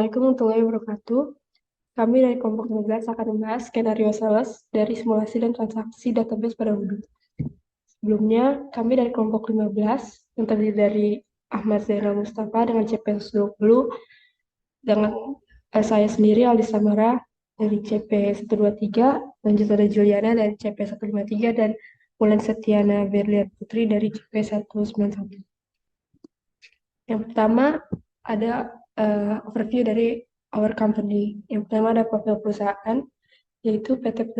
Assalamualaikum warahmatullahi wabarakatuh. Kami dari kelompok 15 akan membahas skenario sales dari simulasi dan transaksi database pada Odoo. Sebelumnya, kami dari kelompok 15 yang terdiri dari Ahmad Zainal Mustafa dengan CP 120, dengan saya sendiri Aldi Samara dari CP 123, lanjut ada Juliana dari CP 153 dan Mulan Setiana Berlian Putri dari CP 191. Yang pertama ada overview dari our company. Yang pertama ada profil perusahaan, yaitu PT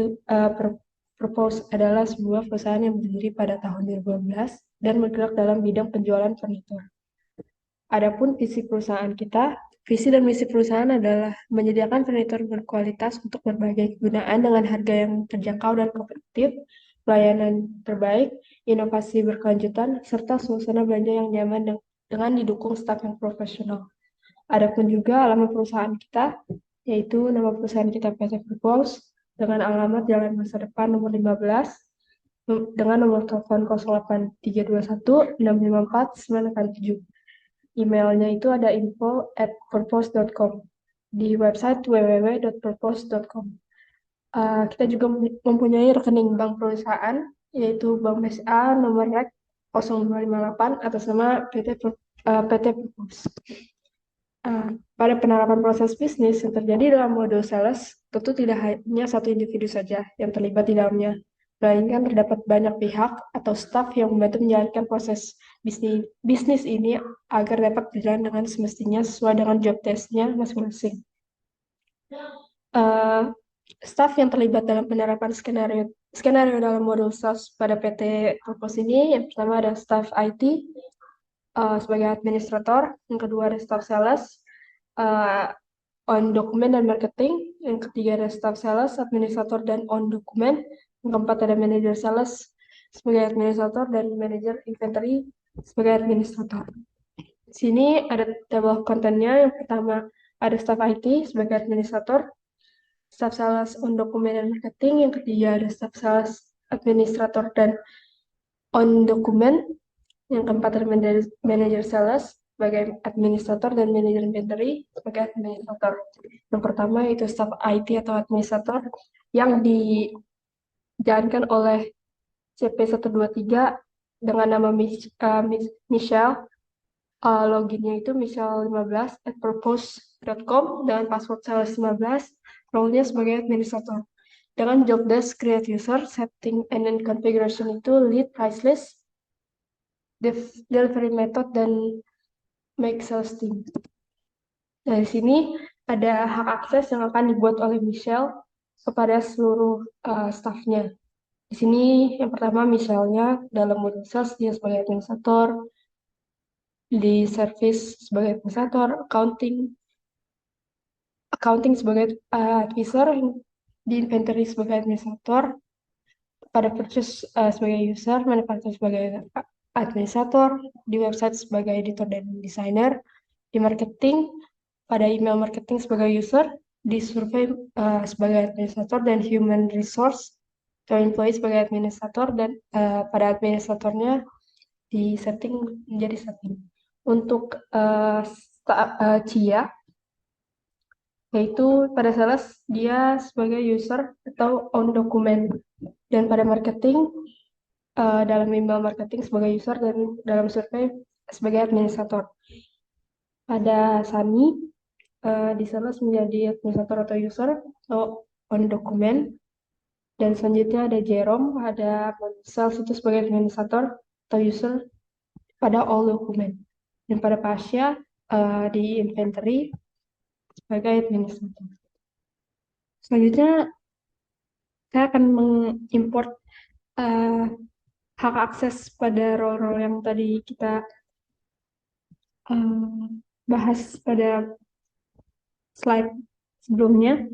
Propose adalah sebuah perusahaan yang berdiri pada tahun 2012 dan bergerak dalam bidang penjualan furnitur. Adapun visi perusahaan kita, visi dan misi perusahaan adalah menyediakan furnitur berkualitas untuk berbagai kegunaan dengan harga yang terjangkau dan kompetitif, pelayanan terbaik, inovasi berkelanjutan, serta suasana belanja yang nyaman dengan didukung staf yang profesional. Adapun juga alamat perusahaan kita, yaitu nama perusahaan kita PT Purpose, dengan alamat Jalan Masa Depan nomor 15, dengan nomor telepon 08321 654 987. Emailnya itu ada info@purpose.com, di website www.purpose.com. Kita juga mempunyai rekening bank perusahaan, yaitu Bank BCA nomor REK 0258 atas nama PT Purpose. Pada penerapan proses bisnis yang terjadi dalam modul sales, tentu tidak hanya satu individu saja yang terlibat di dalamnya, melainkan terdapat banyak pihak atau staf yang membantu menjalankan proses bisnis ini agar dapat berjalan dengan semestinya sesuai dengan job desk-nya masing-masing. Staf yang terlibat dalam penerapan skenario dalam modul sales pada PT Purpose ini, yang pertama ada staf IT sebagai administrator, yang kedua ada staf sales, on dokumen dan marketing, yang ketiga ada staff sales, administrator dan on dokumen, yang keempat ada manajer sales sebagai administrator dan manajer inventory sebagai administrator. Di sini ada table kontennya. Yang pertama ada staff IT sebagai administrator, staff sales on dokumen dan marketing, yang ketiga ada staff sales administrator dan on dokumen, yang keempat ada manajer sales sebagai administrator dan manajer inventory sebagai administrator. Yang pertama itu staff IT atau administrator yang dijalankan oleh CP123 dengan nama Michelle. Loginnya itu michelle15@purpose.com dengan password sales15, role-nya sebagai administrator. Dengan job desk create user, setting and then configuration itu lead, price list, delivery method, dan make sales team. Nah, di sini ada hak akses yang akan dibuat oleh Michelle kepada seluruh staffnya. Di sini yang pertama Michelle-nya dalam modul sales dia sebagai administrator, di service sebagai administrator, accounting sebagai advisor, di inventory sebagai administrator, pada purchase sebagai user, manufacturer sebagai administrator, di website sebagai editor dan designer, di marketing, pada email marketing sebagai user, di survei sebagai administrator, dan human resource atau employee sebagai administrator, dan pada administratornya di setting menjadi setting. Untuk Cia, yaitu pada sales dia sebagai user atau on dokumen, dan pada marketing dalam email marketing sebagai user, dan dalam survei sebagai administrator. Pada Sani di sales menjadi administrator atau user atau on dokumen, dan selanjutnya ada Jerome ada sales itu sebagai administrator atau user pada all dokumen, dan pada Pasha di inventory sebagai administrator. Selanjutnya saya akan mengimport hak akses pada role-role yang tadi kita bahas pada slide sebelumnya.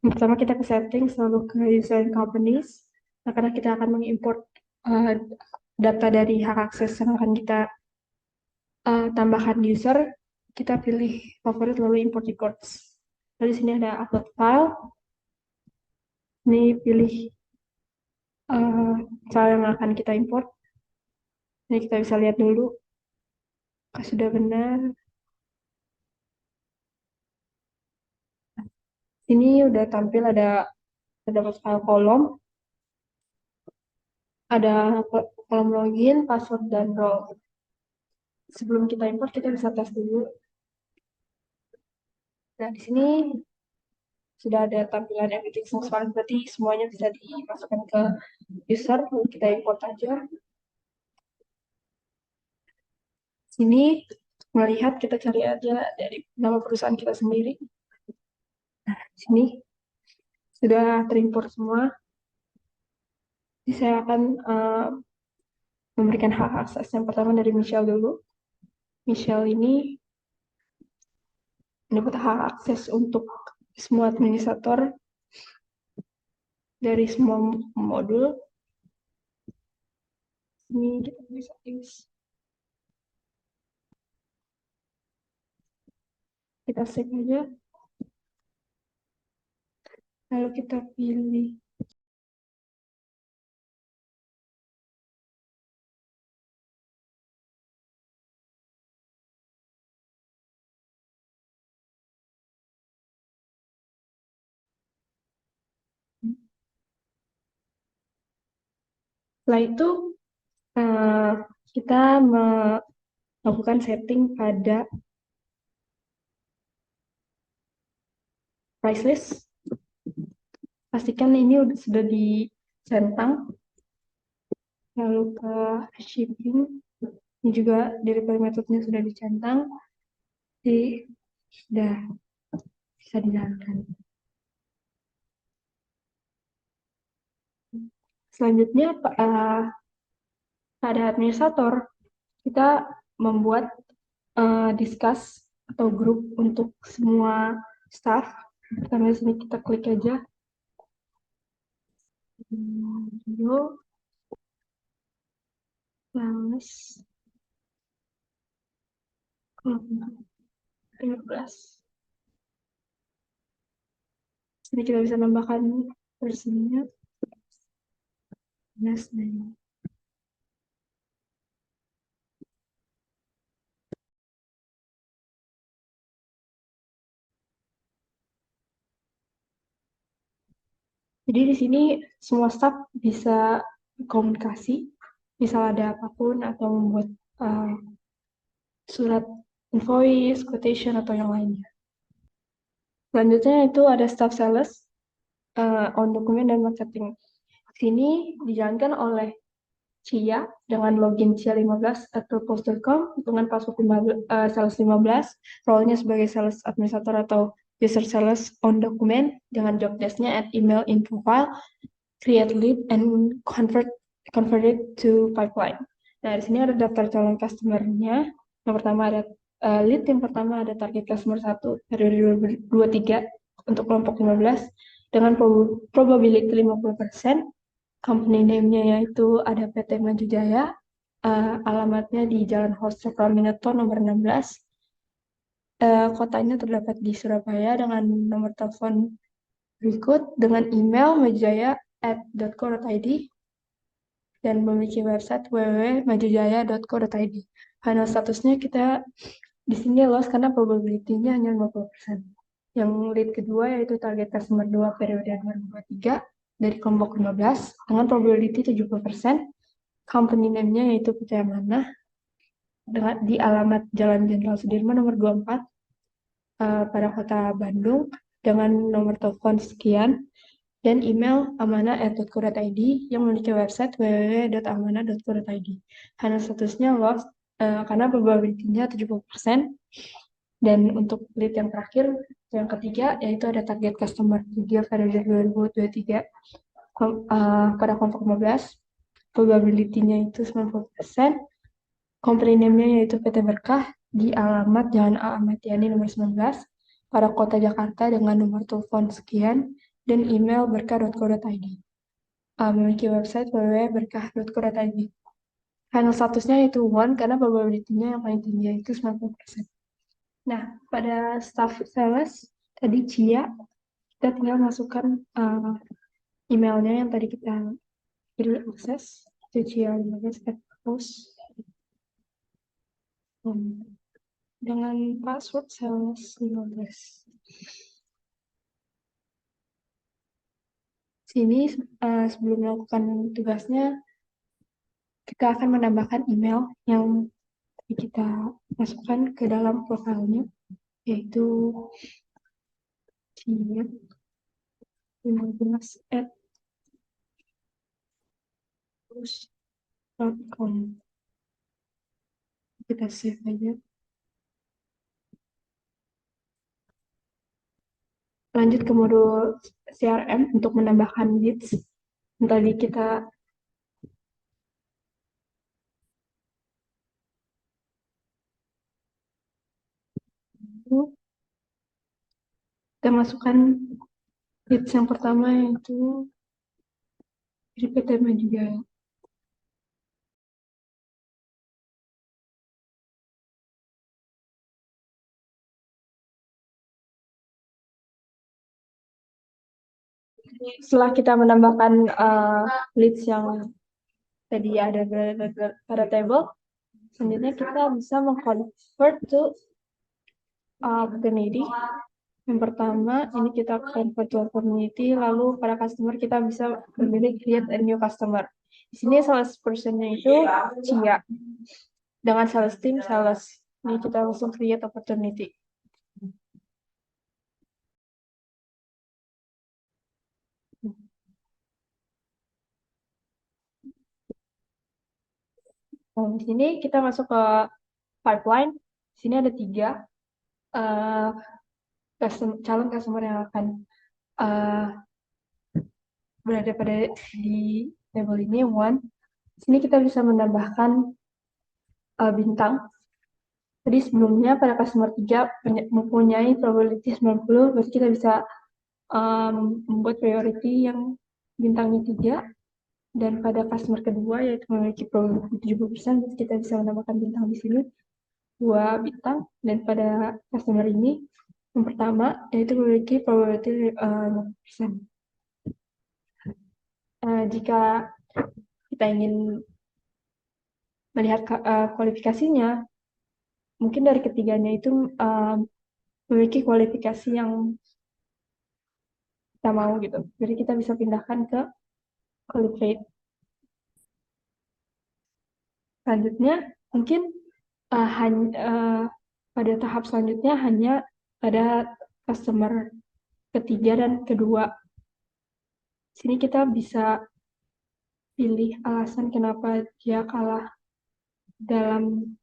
Yang pertama kita ke setting, selalu ke user and companies. Nah, karena kita akan mengimport data dari hak akses yang akan kita tambahkan user, kita pilih favorit lalu import records. Lalu di sini ada upload file. Ini pilih file yang akan kita import. Ini kita bisa lihat dulu. Sudah benar. Sini udah tampil terdapat file kolom, ada kolom login, password, dan role. Sebelum kita import, kita bisa tes dulu. Nah, di sini sudah ada tampilan everything seems fine, berarti semuanya bisa dimasukkan ke user. Lalu kita import aja. Sini melihat, kita cari aja dari nama perusahaan kita sendiri. Sini sudah terimport semua. Jadi saya akan memberikan hak akses. Yang pertama dari Michelle dulu. Michelle ini mendapat hak akses untuk semua administrator dari semua modul. Ini kita bisa use. Kita save aja. Lalu kita pilih. Setelah itu eh, kita melakukan setting pada price list. Pastikan ini sudah dicentang. Lalu ke shipping. Ini juga delivery methodenya sudah dicentang. Jadi sudah bisa dijalankan. Selanjutnya pada administrator kita membuat discuss atau grup untuk semua staff. Pertama di sini kita klik aja. Lalu plus 15. Sini kita bisa tambahkan versinya. Jadi di sini semua staff bisa komunikasi, misal ada apapun atau membuat surat invoice, quotation, atau yang lainnya. Selanjutnya itu ada staff sales, on dokumen dan marketing. Sini dijalankan oleh Cia dengan login cia15@purpose.com dengan password sales 15, role-nya sebagai sales administrator atau user sales on dokumen dengan job desk-nya at email in profile, create lead and convert it to pipeline. Nah, di sini ada daftar calon customer-nya. Yang pertama ada lead, yang pertama ada target customer 1 periode 23 untuk kelompok 15 dengan probability 50%. Company name-nya yaitu ada PT Maju Jaya, alamatnya di Jalan Hoster Pramineto nomor 16. Kotanya terdapat di Surabaya dengan nomor telepon berikut dengan email majujaya@co.id dan memiliki website www.majujaya.co.id. Final statusnya kita di sini loss karena probability-nya hanya 50%. Yang lead kedua yaitu target customer 2 periode 2023 dari kelompok 15 dengan probability 70%. Company name-nya yaitu PT Amanah di alamat Jalan Jenderal Sudirman nomor 24 pada kota Bandung dengan nomor telepon sekian dan email amanah@co.id yang memiliki website www.amanah.co.id. Karena statusnya lost karena probability-nya 70%. Dan untuk lead yang terakhir, yang ketiga, yaitu ada target customer 3 periode 2023 pada kelompok 15. Probability-nya itu 90%. Company name-nya yaitu PT Berkah di alamat Jalan A. Ahmad Yani nomor 19 pada kota Jakarta dengan nomor telepon sekian dan email berkah.co.id. Memiliki website www.berkah.co.id. Final statusnya itu one karena probability-nya yang paling tinggi yaitu 90%. Nah, pada staff sales tadi Cia, kita tinggal masukkan emailnya yang tadi kita beri akses, itu cia15@post dengan password sales 15. Sini sebelum melakukan tugasnya, kita akan menambahkan email yang kita masukkan ke dalam profilnya, yaitu ciat15@com. Kita save aja. Lanjut ke modul CRM untuk menambahkan leads. Tadi kita masukkan leads yang pertama, yaitu repeat tema juga. Setelah kita menambahkan leads yang tadi ada pada table, selanjutnya kita bisa mengconvert to opportunity. Yang pertama, ini kita convert to opportunity, lalu pada customer kita bisa memilih create a new customer. Di sini sales person-nya itu Cia. Dengan sales team, sales. Ini kita langsung create opportunity. Nah, di sini kita masuk ke pipeline. Di sini ada 3 calon customer yang akan berada di table ini. Di sini kita bisa menambahkan bintang. Jadi sebelumnya pada customer 3 mempunyai probability 90, berarti kita bisa membuat priority yang bintangnya 3. Dan pada customer kedua, yaitu memiliki probability 70%, berarti kita bisa menambahkan bintang di sini 2 bintang. Dan pada customer ini, yang pertama, yaitu memiliki probability 50%. Jika kita ingin melihat kualifikasinya, mungkin dari ketiganya itu memiliki kualifikasi yang kita mau gitu. Jadi kita bisa pindahkan ke qualified. Selanjutnya, mungkin pada tahap selanjutnya hanya pada customer ketiga dan kedua. Sini kita bisa pilih alasan kenapa dia kalah dalam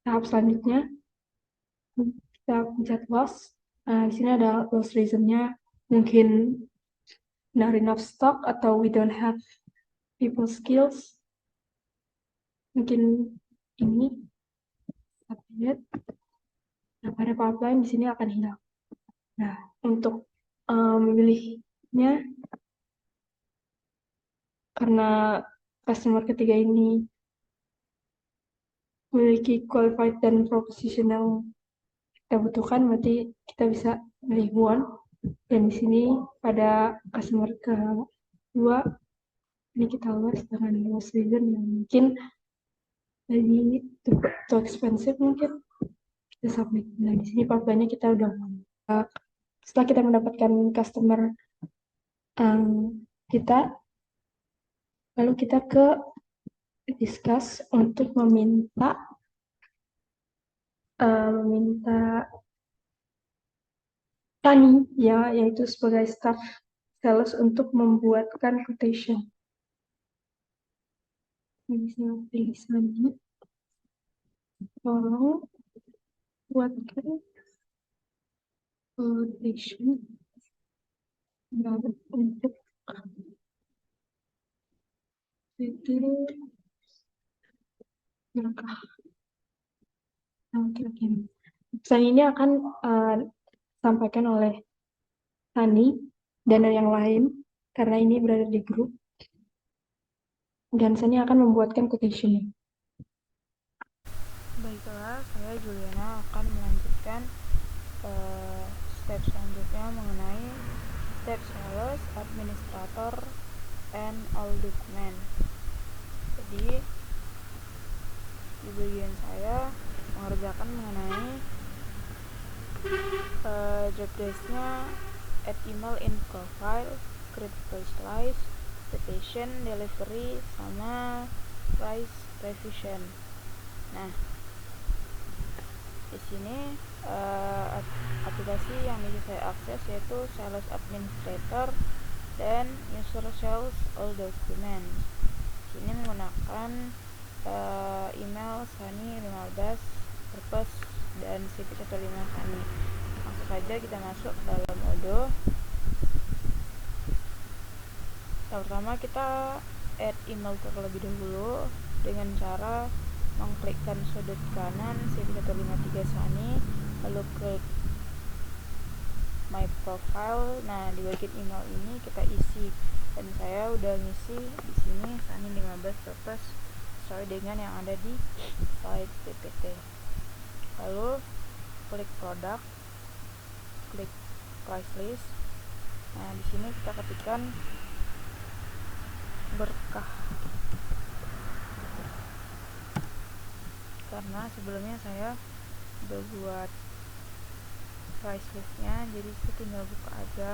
tahap selanjutnya. Kita pencet loss. Di sini ada loss reasonnya, mungkin not enough stock atau we don't have people skills. Mungkin ini update. Nah, pada pipeline di sini akan hilang. Nah, untuk memilihnya, karena customer ketiga ini memiliki qualified dan proposition yang kita butuhkan, berarti kita bisa pilih one. Dan di sini pada customer kedua, ini kita loss dengan loss reason yang mungkin lagi too expensive, mungkin kita submit. Nah, di sini pipeline-nya kita udah setelah kita mendapatkan customer kita, lalu kita ke discuss untuk meminta Tani, ya, yaitu sebagai staff sales untuk membuatkan quotation. Ini saya pilih Tani. Tolong buatkan quotation untuk itu langkah kira-kira. Pesan ini akan disampaikan oleh Tani dan yang lain karena ini berada di grup, dan Sani akan membuatkan quotation. Baiklah, saya Juliana akan melanjutkan step selanjutnya mengenai step sales, administrator, and all document. Jadi di bagian saya mengerjakan mengenai job desk-nya add email in profile, create price list, quotation, delivery, sama price revision. Nah, di sini aplikasi yang bisa saya akses yaitu Sales Administrator dan User Sales All Documents. Sini menggunakan email Sani15, purpose dan CV15 Sani. Langsung saja kita masuk ke dalam Odoo. Yang pertama kita add email terlebih dahulu dengan cara mengklikkan sudut kanan CV153 Sani, lalu klik my profile. Nah, di bagian email ini kita isi, dan saya udah ngisi di sini Sani 15 purpose sesuai dengan yang ada di slide PPT. Lalu klik produk, klik price list. Nah, di sini kita ketikkan berkah, karena sebelumnya saya udah buat price listnya, jadi saya tinggal buka aja.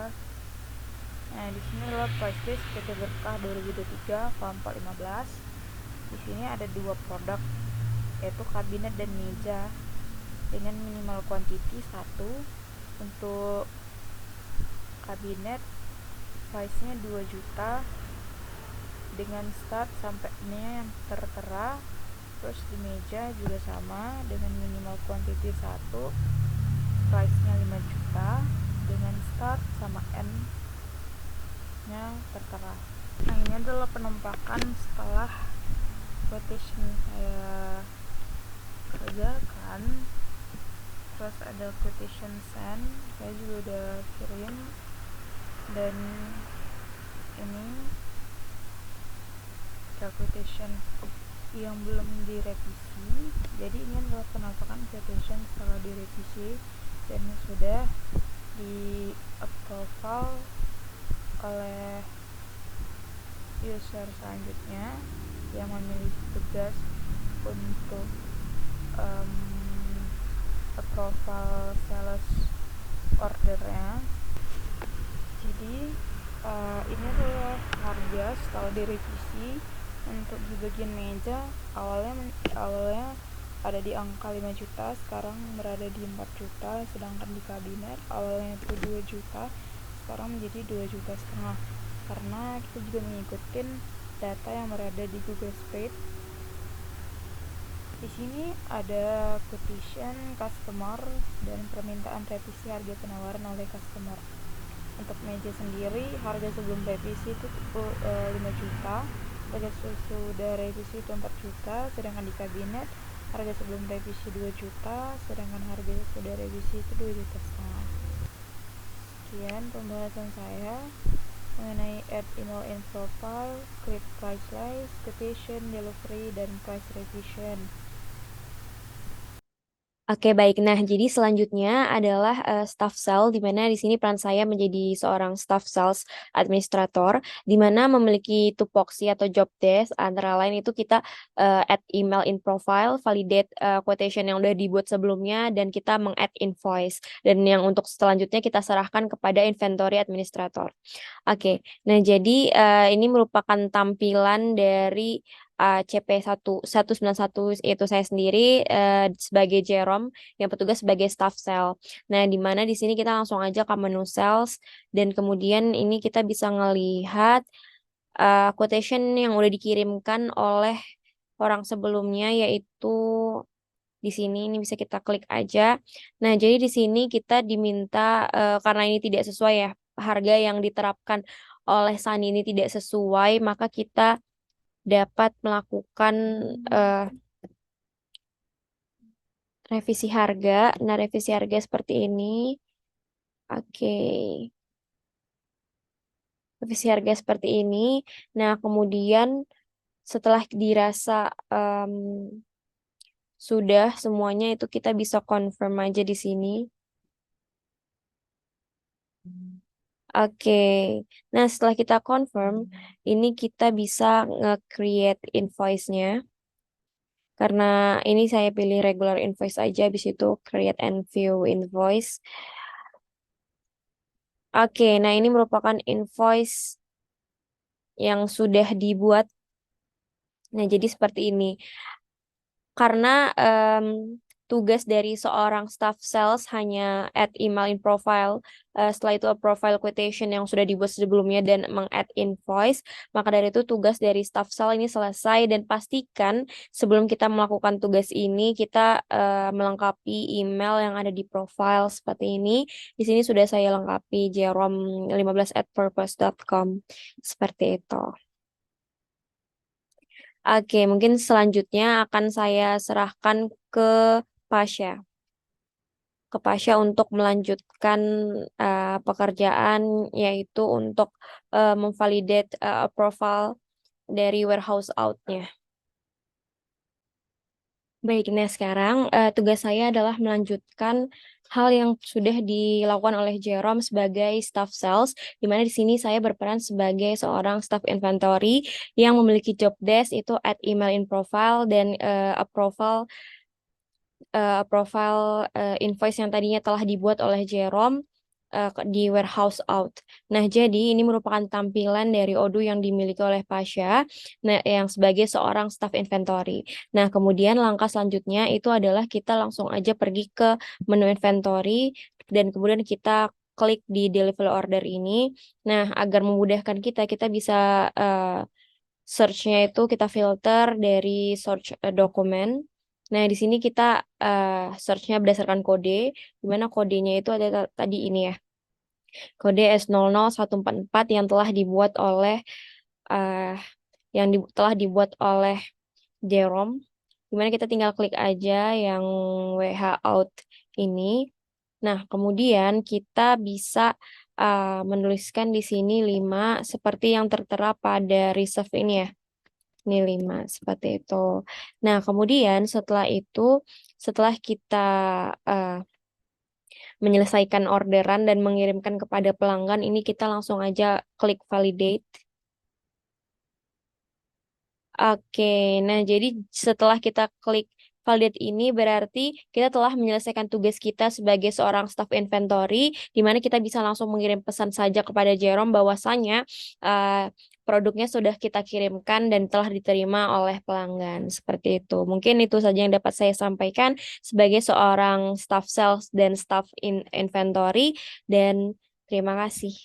Nah, di sini adalah price list PT Berkah 2023 PAM 415. Di sini ada dua produk, yaitu kabinet dan meja dengan minimal quantity 1. Untuk kabinet price-nya 2 juta dengan start sampai nya yang tertera. Terus di meja juga sama dengan minimal quantity 1, price-nya 5 juta dengan start sama end nya tertera. Nah, ini adalah penampakan setelah quotation saya kerjakan. Terus ada quotation send, saya juga udah kirim, dan ini quotation yang belum direvisi. Jadi ini adalah penampakan quotation setelah direvisi dan sudah di approval oleh user selanjutnya yang memiliki tugas untuk approval sales ordernya. Jadi ini adalah harga setelah direvisi. Untuk di bagian meja awalnya ada di angka 5 juta, sekarang berada di 4 juta, sedangkan di kabinet awalnya itu 2 juta, sekarang menjadi 2 juta setengah, karena kita juga mengikuti data yang berada di Google Spreadsheet. Di sini ada quotation customer dan permintaan revisi harga penawaran oleh customer. Untuk meja sendiri, harga sebelum revisi itu 5 juta, harga sudah revisi itu 4 juta, sedangkan di kabinet harga sebelum revisi 2 juta, sedangkan harga sudah revisi itu 2 juta setengah. Sekian pembahasan saya mengenai add email in profile, create price list, quotation, delivery, dan price revision. Oke, baik. Nah, jadi selanjutnya adalah staff sale, di mana di sini peran saya menjadi seorang staff sales administrator, di mana memiliki tupoksi atau job desk. Antara lain itu kita add email in profile, validate quotation yang udah dibuat sebelumnya, dan kita meng-add invoice. Dan yang untuk selanjutnya kita serahkan kepada inventory administrator. Oke, nah jadi ini merupakan tampilan dari CP191, yaitu saya sendiri sebagai Jerome yang bertugas sebagai staff sale. Nah, di mana di sini kita langsung aja ke menu sales, dan kemudian ini kita bisa ngelihat quotation yang udah dikirimkan oleh orang sebelumnya, yaitu di sini. Ini bisa kita klik aja. Nah, jadi di sini kita diminta karena ini tidak sesuai ya, harga yang diterapkan oleh Sani ini tidak sesuai, maka kita dapat melakukan revisi harga. Nah, revisi harga seperti ini. Oke. Revisi harga seperti ini. Nah, kemudian setelah dirasa sudah semuanya, itu kita bisa confirm aja di sini. Oke. Nah, setelah kita confirm, ini kita bisa nge-create invoice-nya. Karena ini saya pilih regular invoice aja, habis itu create and view invoice. Oke, nah ini merupakan invoice yang sudah dibuat. Nah, jadi seperti ini. Karena tugas dari seorang staff sales hanya add email in profile, setelah itu profile quotation yang sudah dibuat sebelumnya dan meng-add invoice, maka dari itu tugas dari staff sales ini selesai dan pastikan sebelum kita melakukan tugas ini kita melengkapi email yang ada di profile seperti ini. Di sini sudah saya lengkapi jerome15@purpose.com seperti itu. Oke, mungkin selanjutnya akan saya serahkan ke Pasha. Ke Pasha untuk melanjutkan pekerjaan, yaitu untuk memvalidate approval dari warehouse out-nya. Baik, nah sekarang tugas saya adalah melanjutkan hal yang sudah dilakukan oleh Jerome sebagai staff sales, di mana di sini saya berperan sebagai seorang staff inventory yang memiliki job desk itu add email in profile dan profile invoice yang tadinya telah dibuat oleh Jerome di warehouse out. Nah, jadi ini merupakan tampilan dari Odoo yang dimiliki oleh Pasha, nah, yang sebagai seorang staff inventory. Nah, kemudian langkah selanjutnya itu adalah kita langsung aja pergi ke menu inventory dan kemudian kita klik di delivery order ini. Nah, agar memudahkan kita bisa search-nya itu kita filter dari search dokumen. Nah, di sini kita search-nya berdasarkan kode, di mana kodenya itu ada tadi ini ya. Kode S00144 yang telah dibuat oleh uh, telah dibuat oleh Jerome. Di mana kita tinggal klik aja yang WH out ini. Nah, kemudian kita bisa menuliskan di sini 5 seperti yang tertera pada reserve ini ya. Ini 5, seperti itu. Nah, kemudian setelah itu, setelah kita menyelesaikan orderan dan mengirimkan kepada pelanggan, ini kita langsung aja klik validate. Oke, nah jadi setelah kita klik validate ini berarti kita telah menyelesaikan tugas kita sebagai seorang staff inventory, di mana kita bisa langsung mengirim pesan saja kepada Jerome bahwasanya produknya sudah kita kirimkan dan telah diterima oleh pelanggan. Seperti itu. Mungkin itu saja yang dapat saya sampaikan sebagai seorang staff sales dan staff inventory, dan terima kasih.